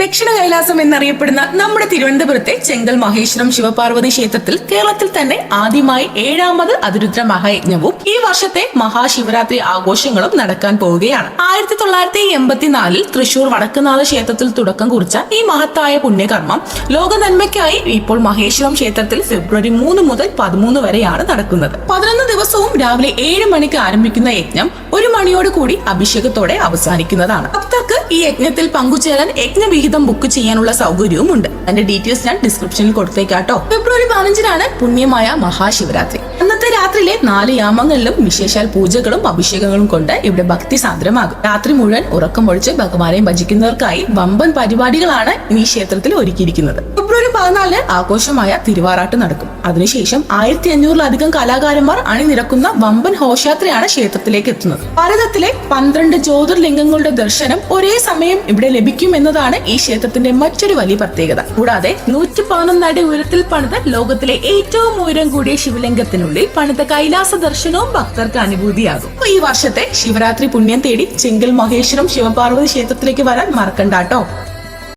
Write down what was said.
ദക്ഷിണ കൈലാസം എന്നറിയപ്പെടുന്ന നമ്മുടെ തിരുവനന്തപുരത്തെ ചെങ്കൽ മഹേശ്വരം ശിവപാർവതി ക്ഷേത്രത്തിൽ കേരളത്തിൽ തന്നെ ആദ്യമായി 7ാമത് അതിരുദ്ര മഹായജ്ഞവും ഈ വർഷത്തെ മഹാശിവരാത്രി ആഘോഷങ്ങളും നടക്കാൻ പോവുകയാണ്. 1984 തൃശൂർ വടക്കുന്നാഥ ക്ഷേത്രത്തിൽ തുടക്കം കുറിച്ച ഈ മഹത്തായ പുണ്യകർമ്മം ലോക നന്മയ്ക്കായി ഇപ്പോൾ മഹേശ്വരം ക്ഷേത്രത്തിൽ ഫെബ്രുവരി 3 മുതൽ 13 വരെയാണ് നടക്കുന്നത്. 11 ദിവസവും രാവിലെ 7 മണിക്ക് ആരംഭിക്കുന്ന യജ്ഞം 1 മണിയോട് കൂടി അഭിഷേകത്തോടെ അവസാനിക്കുന്നതാണ്. ഭക്തർക്ക് ഈ യജ്ഞത്തിൽ പങ്കുചേരാൻ യജ്ഞവിഹിതം ബുക്ക് ചെയ്യാനുള്ള സൗകര്യവും ഉണ്ട്. അതിന്റെ ഡീറ്റെയിൽസ് ഞാൻ ഡിസ്ക്രിപ്ഷനിൽ കൊടുത്തേക്കാട്ടോ. ഫെബ്രുവരി 15 പുണ്യമായ മഹാശിവരാത്രി. അന്നത്തെ രാത്രിയിലെ 4 യാമങ്ങളിലും വിശേഷാൽ പൂജകളും അഭിഷേകങ്ങളും കൊണ്ട് ഇവിടെ ഭക്തി സാന്ദ്രമാകും. രാത്രി മുഴുവൻ ഉറക്കമൊഴിച്ച് ഭഗവാനെ ഭജിക്കുന്നവർക്കായി വമ്പൻ പരിപാടികളാണ് ഈ ക്ഷേത്രത്തിൽ ഒരുക്കിയിരിക്കുന്നത്. ഫെബ്രുവരി 14 ആഘോഷമായ തിരുവാറാട്ട് നടക്കും. അതിനുശേഷം 1500-ലധികം കലാകാരന്മാർ അണിനിരക്കുന്ന വമ്പൻ ഘോഷയാത്രയാണ് ക്ഷേത്രത്തിലേക്ക് എത്തുന്നത്. ഭാരതത്തിലെ 12 ജ്യോതിർലിംഗങ്ങളുടെ ദർശനം ഒരേ സമയം ഇവിടെ ലഭിക്കും എന്നതാണ് ഈ ക്ഷേത്രത്തിന്റെ മറ്റൊരു വലിയ പ്രത്യേകത. കൂടാതെ 111 അടി ഉയരത്തിൽ പണിത ലോകത്തിലെ ഏറ്റവും ഉയരം കൂടിയ ശിവലിംഗത്തിനുള്ളിൽ പണിത കൈലാസ ദർശനവും ഭക്തർക്ക് അനുഭൂതിയാകും. ഈ വർഷത്തെ ശിവരാത്രി പുണ്യം തേടി ചെങ്കൽ മഹേശ്വരം ശിവപാർവതി ക്ഷേത്രത്തിലേക്ക് വരാൻ മറക്കണ്ടാട്ടോ.